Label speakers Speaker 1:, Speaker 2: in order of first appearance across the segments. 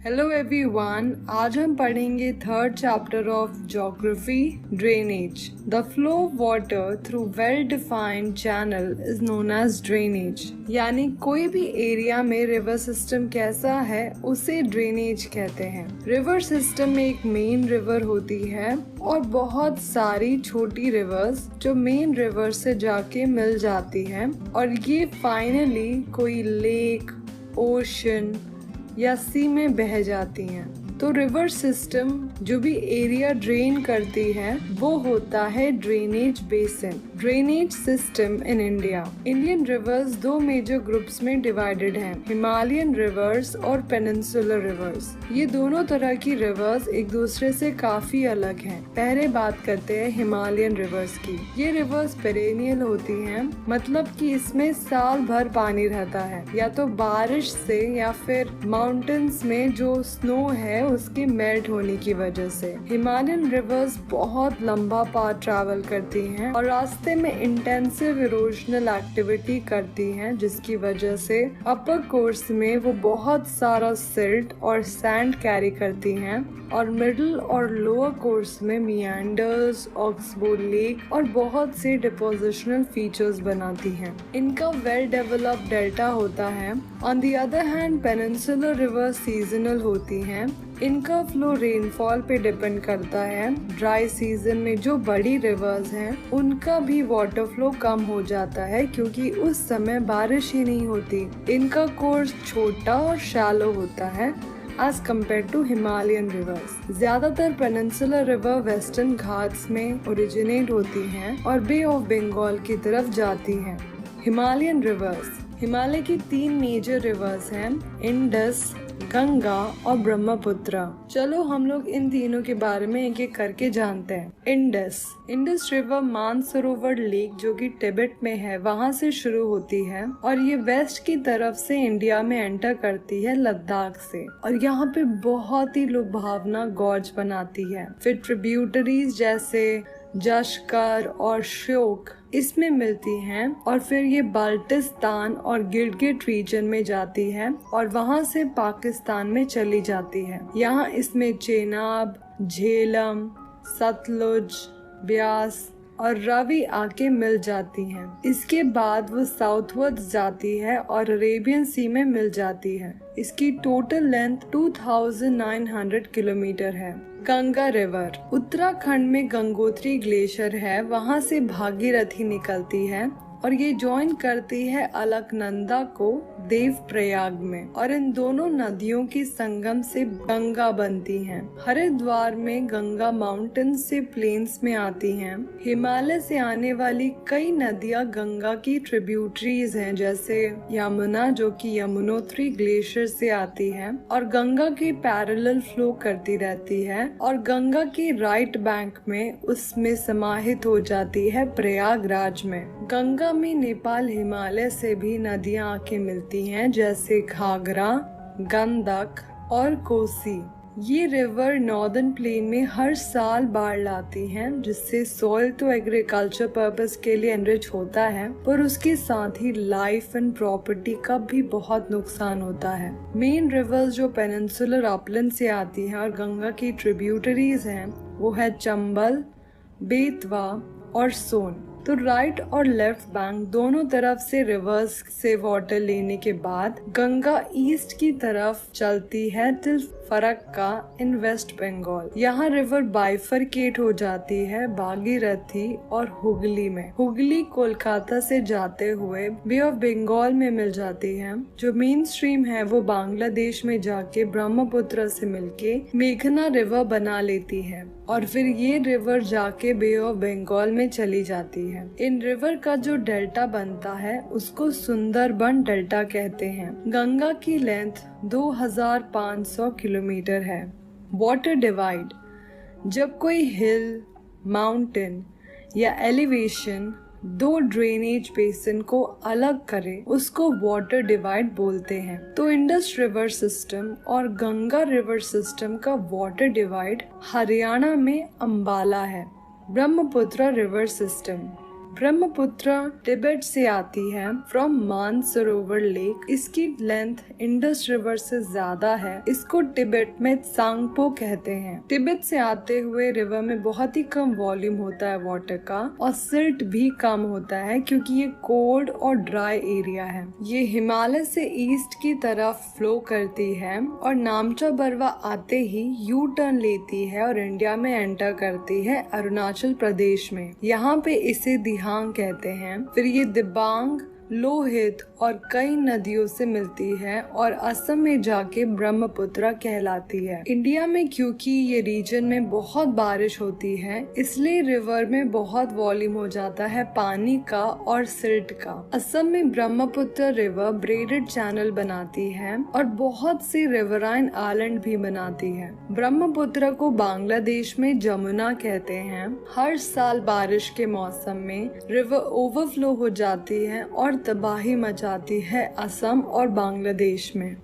Speaker 1: Hello everyone, आज हम पढ़ेंगे third chapter of geography, drainage. The flow of water through well defined channel is known as drainage. यानी कोई भी area में रिवर सिस्टम कैसा है उसे ड्रेनेज कहते हैं। रिवर सिस्टम में एक मेन रिवर होती है और बहुत सारी छोटी रिवर्स जो मेन रिवर से जाके मिल जाती हैं और ये फाइनली कोई लेक, ओशन या सी में बह जाती हैं। तो रिवर सिस्टम जो भी एरिया ड्रेन करती है वो होता है drainage basin. Drainage system in India. Indian reverse दो मेजर ग्रुप्स में डिवाइडेड हैं, हिमालयन रिवर्स और पेनिनसुलर रिवर्स। ये दोनों तरह की रिवर्स एक दूसरे से काफी अलग हैं। पहले बात करते हैं हिमालयन रिवर्स की। ये रिवर्स पेरेनियल होती हैं, मतलब कि इसमें साल भर पानी रहता है, या तो बारिश से या फिर माउंटेन्स में जो स्नो है उसके मेल्ट होने की वजह से। हिमालयन रिवर्स बहुत लंबा पाथ ट्रैवल करती हैं और रास्ते में इंटेंसिव इरोजनल एक्टिविटी करती हैं, जिसकी वजह से अपर कोर्स में वो बहुत सारा सिल्ट और सैंड कैरी करती हैं और मिडिल और लोअर कोर्स में मियांडर्स, ऑक्सबो लेक और बहुत से डिपोजिशनल फीचर्स बनाती हैं। इनका वेल डेवलप्ड डेल्टा होता है। On the other hand peninsular river seasonal होती हैं। इनका फ्लो रेनफॉल पे डिपेंड करता है। ड्राई सीजन में जो बड़ी रिवर्स हैं उनका भी वाटर फ्लो कम हो जाता है क्योंकि उस समय बारिश ही नहीं होती। इनका कोर्स छोटा और शैलो होता है as compared to Himalayan reverse. ज्यादातर पेनिनसुलर रिवर वेस्टर्न घाट्स में ओरिजिनेट होती हैं और बे ऑफ बंगाल की तरफ जाती हैं। Himalayan reverse. हिमालय की 3 मेजर रिवर्स हैं, इंडस, गंगा और ब्रह्मपुत्र। चलो हम लोग इन तीनों के बारे में एक एक करके जानते हैं। इंडस रिवर मानसरोवर लेक जो कि तिब्बत में है वहाँ से शुरू होती है और ये वेस्ट की तरफ से इंडिया में एंटर करती है लद्दाख से और यहाँ पे बहुत ही लुभावना गॉर्ज बनाती है। फिर ट्रिब्यूटरीज जैसे जश्कर और श्योक इसमें मिलती हैं और फिर ये बाल्टिस्तान और गिलगिट रीजन में जाती है और वहाँ से पाकिस्तान में चली जाती है। यहाँ इसमें चेनाब, झेलम, सतलुज, ब्यास और रावी आके मिल जाती हैं। इसके बाद वो साउथवर्ड जाती है और अरेबियन सी में मिल जाती है। इसकी टोटल लेंथ 2900 किलोमीटर है। गंगा रिवर। उत्तराखंड में गंगोत्री ग्लेशियर है, वहाँ से भागीरथी निकलती है और ये ज्वाइन करती है अलकनंदा को देवप्रयाग में और इन दोनों नदियों की संगम से गंगा बनती हैं। हरिद्वार में गंगा माउंटेन से प्लेन्स में आती हैं। हिमालय से आने वाली कई नदियां गंगा की ट्रिब्यूटरीज हैं, जैसे यमुना जो कि यमुनोत्री ग्लेशियर से आती है और गंगा के पैरेलल फ्लो करती रहती है और गंगा के राइट बैंक में उसमें समाहित हो जाती है प्रयागराज में। गंगा में नेपाल हिमालय से भी नदियां आके मिलती हैं, जैसे घाघरा, गंडक और कोसी। ये रिवर नॉर्दर्न प्लेन में हर साल बाढ़ लाती हैं, जिससे सॉइल तो एग्रीकल्चर पर्पस के लिए एनरिच होता है पर उसके साथ ही लाइफ एंड प्रॉपर्टी का भी बहुत नुकसान होता है। मेन रिवर्स जो पेनिनसुलर अपलैंड से आती हैं और गंगा की ट्रिब्यूटरीज हैं वो है चंबल, बेतवा और सोन। तो राइट और लेफ्ट बैंक दोनों तरफ से रिवर्स से वाटर लेने के बाद गंगा ईस्ट की तरफ चलती है टिल फरक्का इन वेस्ट बंगाल। यहाँ रिवर बाइफरकेट हो जाती है भागीरथी और हुगली में। हुगली कोलकाता से जाते हुए बे ऑफ बंगाल में मिल जाती है। जो मेन स्ट्रीम है वो बांग्लादेश में जाके ब्रह्मपुत्र से मिलके मेघना रिवर बना लेती है और फिर ये रिवर जाके बे ऑफ बंगाल में चली जाती है। इन रिवर का जो डेल्टा बनता है उसको सुंदरबन डेल्टा कहते हैं। गंगा की लेंथ 2500 किलोमीटर है। Water divide. जब कोई हिल, माउंटेन या एलिवेशन दो ड्रेनेज बेसिन को अलग करे उसको वाटर डिवाइड बोलते हैं। तो इंडस रिवर सिस्टम और गंगा रिवर सिस्टम का वाटर डिवाइड हरियाणा में अंबाला है। Brahmaputra river system. Brahmaputra Tibet से आती है फ्रॉम मानसरोवर लेक। इसकी लेंथ इंडस रिवर से ज्यादा है। इसको तिब्बत में त्सांगपो कहते हैं। तिब्बत से आते हुए रिवर में बहुत ही कम वॉल्यूम होता है वाटर का, और सिल्ट भी कम होता है क्योंकि ये कोल्ड और ड्राई एरिया है। ये हिमालय से ईस्ट की तरफ फ्लो करती है और नामचा बरवा आते ही यू टर्न लेती है और इंडिया में एंटर करती है अरुणाचल प्रदेश में। यहाँ पे इसे दिहांग कहते हैं। फिर ये दिबांग, लोहित और कई नदियों से मिलती है और असम में जाके ब्रह्मपुत्र कहलाती है। इंडिया में क्योंकि ये रीजन में बहुत बारिश होती है, इसलिए रिवर में बहुत वॉल्यूम हो जाता है पानी का और सिल्ट का। असम में ब्रह्मपुत्र रिवर ब्रेडेड चैनल बनाती है और बहुत सी रिवराइन आइलैंड भी बनाती है। ब्रह्मपुत्र को बांग्लादेश में जमुना कहते हैं। हर साल बारिश के मौसम में रिवर ओवरफ्लो हो जाती है और तबाही मचाती है असम और बांग्लादेश में।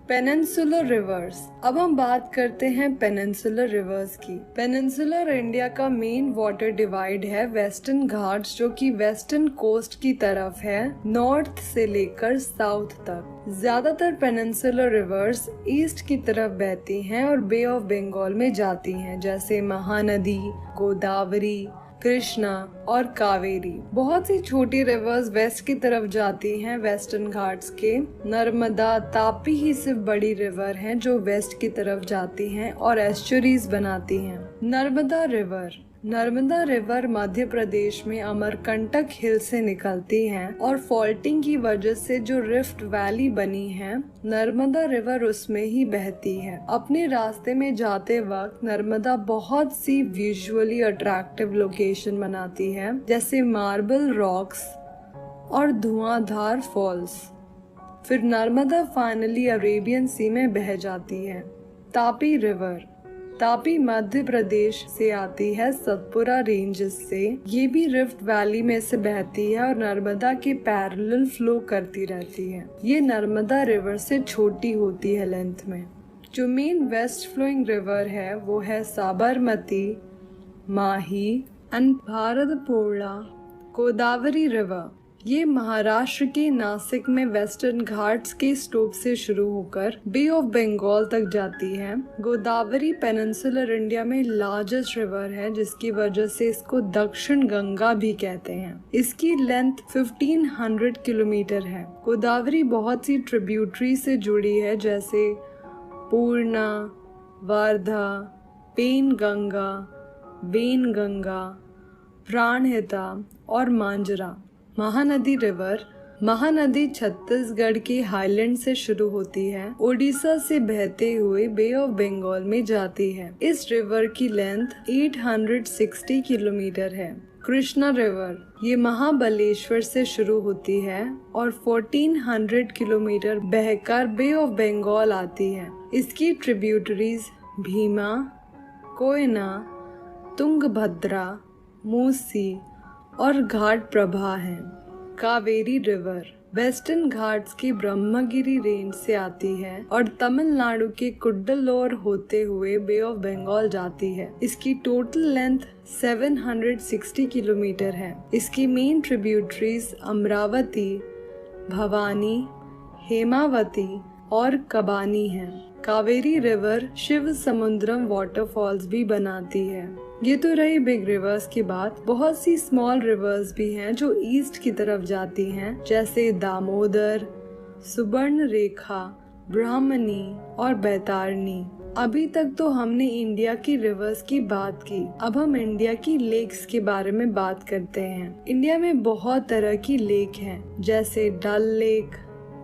Speaker 1: Peninsular reverse. अब हम बात करते हैं पेनिनसुलर रिवर्स की। पेनिनसुलर इंडिया का मेन वाटर डिवाइड है वेस्टर्न घाट्स, जो कि वेस्टर्न कोस्ट की तरफ है, नॉर्थ से लेकर साउथ तक। ज्यादातर पेनिनसुलर रिवर्स ईस्ट की तरफ बहती हैं और बे ऑफ बंगाल में जाती हैं, जैसे महानदी, गोदावरी, कृष्णा और कावेरी। बहुत सी छोटी रिवर्स वेस्ट की तरफ जाती हैं वेस्टर्न घाट्स के। नर्मदा, तापी ही सिर्फ बड़ी रिवर हैं जो वेस्ट की तरफ जाती हैं और एस्चुरीज बनाती हैं। नर्मदा रिवर मध्य प्रदेश में अमरकंटक हिल से निकलती है और फॉल्टिंग की वजह से जो रिफ्ट वैली बनी है, नर्मदा रिवर उसमें ही बहती है। अपने रास्ते में जाते वक्त नर्मदा बहुत सी विजुअली अट्रैक्टिव लोकेशन बनाती है, जैसे मार्बल रॉक्स और धुआंधार फॉल्स। फिर नर्मदा फाइनली अरेबियन सी में बह जाती है। तापी रिवर। तापी मध्य प्रदेश से आती है सतपुरा रेंजेस से। ये भी रिफ्ट वैली में से बहती है और नर्मदा के पैरेलल फ्लो करती रहती है। ये नर्मदा रिवर से छोटी होती है लेंथ में। जो मेन वेस्ट फ्लोइंग रिवर है वो है साबरमती, माही एंड भारतपुड़ा। गोदावरी रिवर। ये महाराष्ट्र के नासिक में वेस्टर्न घाट्स के स्टोप से शुरू होकर बे ऑफ बंगाल तक जाती है। गोदावरी पेनिनसुलर इंडिया में लार्जेस्ट रिवर है, जिसकी वजह से इसको दक्षिण गंगा भी कहते हैं। इसकी लेंथ 1500 किलोमीटर है। गोदावरी बहुत सी ट्रिब्यूटरी से जुड़ी है, जैसे पूर्णा, वार्धा, पेनगंगा, वेनगंगा, प्राणहिता और मांजरा। महानदी रिवर। महानदी छत्तीसगढ़ के हाईलैंड से शुरू होती है, ओडिशा से बहते हुए बे ऑफ बंगाल में जाती है। इस रिवर की लेंथ 860 किलोमीटर है। कृष्णा रिवर। ये महाबलेश्वर से शुरू होती है और 1400 किलोमीटर बहकर बे ऑफ बंगाल आती है। इसकी ट्रिब्यूटरीज भीमा, कोयना, तुंगभद्रा, मूसी और घाट प्रभा है। कावेरी रिवर वेस्टर्न घाट्स की ब्रह्मगिरी रेंज से आती है और तमिलनाडु के कुड्डलोर होते हुए बे ऑफ बंगाल जाती है। इसकी टोटल लेंथ 760 किलोमीटर है। इसकी मेन ट्रिब्यूटरीज अमरावती, भवानी, हेमावती और कबानी है। कावेरी रिवर शिव समुद्रम वाटरफॉल्स भी बनाती है। ये तो रही बिग रिवर्स की बात। बहुत सी स्मॉल रिवर्स भी हैं जो ईस्ट की तरफ जाती हैं, जैसे दामोदर, सुवर्णरेखा, ब्राह्मणी और बैतारणी। अभी तक तो हमने इंडिया की रिवर्स की बात की। अब हम इंडिया की लेक्स के बारे में बात करते हैं। इंडिया में बहुत तरह की लेक हैं, जैसे डल लेक,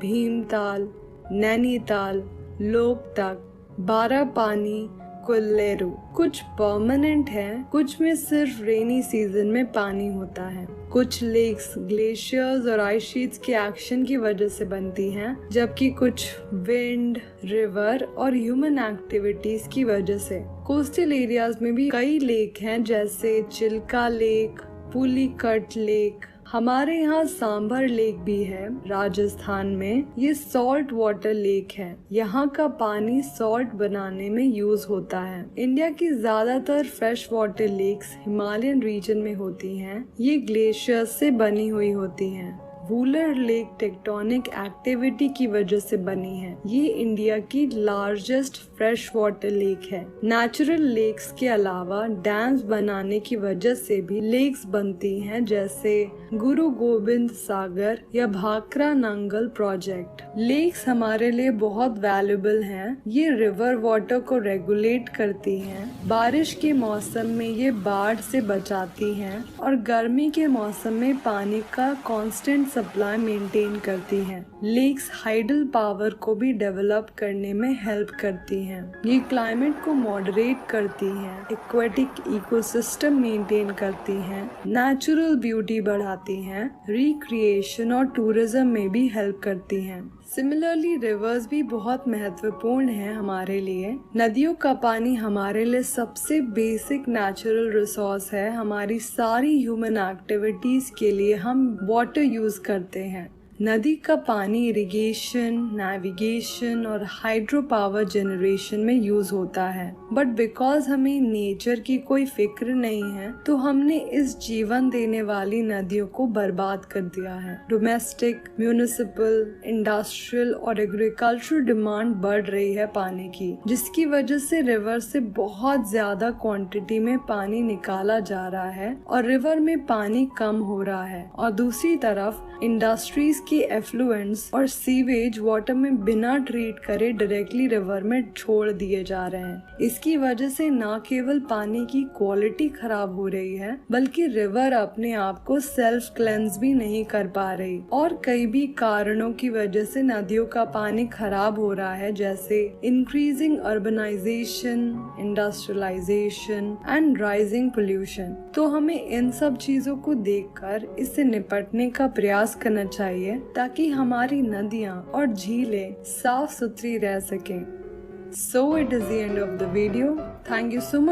Speaker 1: भीमताल, नैनीताल, लोकतक, बारापानी, कोल्लेरू। कुछ परमानेंट हैं, कुछ में सिर्फ रेनी सीजन में पानी होता है। कुछ लेक्स ग्लेशियर्स और आइस शीट्स के एक्शन की वजह से बनती हैं, जबकि कुछ विंड, रिवर और ह्यूमन एक्टिविटीज की वजह से। कोस्टल एरियाज में भी कई लेक हैं, जैसे चिल्का लेक, पुलिकट लेक, हमारे यहाँ सांभर लेक भी है राजस्थान में। ये सॉल्ट वाटर लेक है। यहाँ का पानी सॉल्ट बनाने में यूज होता है। इंडिया की ज्यादातर fresh water lakes Himalayan region में होती हैं। ये ग्लेशियर्स से बनी हुई होती हैं। वूलर लेक टेक्टोनिक एक्टिविटी की वजह से बनी है। ये इंडिया की लार्जेस्ट फ्रेश वाटर लेक है। नेचुरल लेक्स के अलावा डैम्स बनाने की वजह से भी लेक्स बनती हैं, जैसे गुरु गोबिंद सागर या भाखरा नांगल प्रोजेक्ट। लेक्स हमारे लिए बहुत वैल्यूबल हैं। ये रिवर वाटर को रेगुलेट करती हैं। बारिश के मौसम में ये बाढ़ से बचाती हैं और गर्मी के मौसम में पानी का कांस्टेंट सप्लाई मेंटेन करती हैं। लेक्स हाइडल पावर को भी डेवलप करने में हेल्प करती हैं। ये क्लाइमेट को मॉडरेट करती हैं, एक्वेटिक इकोसिस्टम मेंटेन करती हैं, नेचुरल ब्यूटी बढ़ाती हैं, रिक्रिएशन और टूरिज्म में भी हेल्प करती हैं। सिमिलरली रिवर्स भी बहुत महत्वपूर्ण है हमारे लिए। नदियों का पानी हमारे लिए सबसे बेसिक नेचुरल रिसोर्स है। हमारी सारी ह्यूमन एक्टिविटीज के लिए हम वाटर यूज करते हैं। नदी का पानी इरिगेशन, नेविगेशन और हाइड्रो पावर जनरेशन में यूज होता है। बट बिकॉज हमें नेचर की कोई फिक्र नहीं है, तो हमने इस जीवन देने वाली नदियों को बर्बाद कर दिया है। डोमेस्टिक, म्यूनिसिपल, इंडस्ट्रियल और एग्रीकल्चरल डिमांड बढ़ रही है पानी की, जिसकी वजह से रिवर से बहुत ज्यादा क्वांटिटी में पानी निकाला जा रहा है और रिवर में पानी कम हो रहा है। और दूसरी तरफ इंडस्ट्रीज के एफ्लुएंट्स और सीवेज वाटर में बिना ट्रीट करे डायरेक्टली रिवर में छोड़ दिए जा रहे हैं। इसकी वजह से न केवल पानी की क्वालिटी खराब हो रही है, बल्कि रिवर अपने आप को सेल्फ क्लेंस भी नहीं कर पा रही। और कई भी कारणों की वजह से नदियों का पानी खराब हो रहा है, जैसे increasing urbanisation, industrialisation and rising pollution. तो हमें इन सब चीजों को देखकर इससे निपटने का प्रयास करना चाहिए, ताकि हमारी नदियां और झीलें साफ सुथरी रह सकें। So it is the end of the video. Thank you so much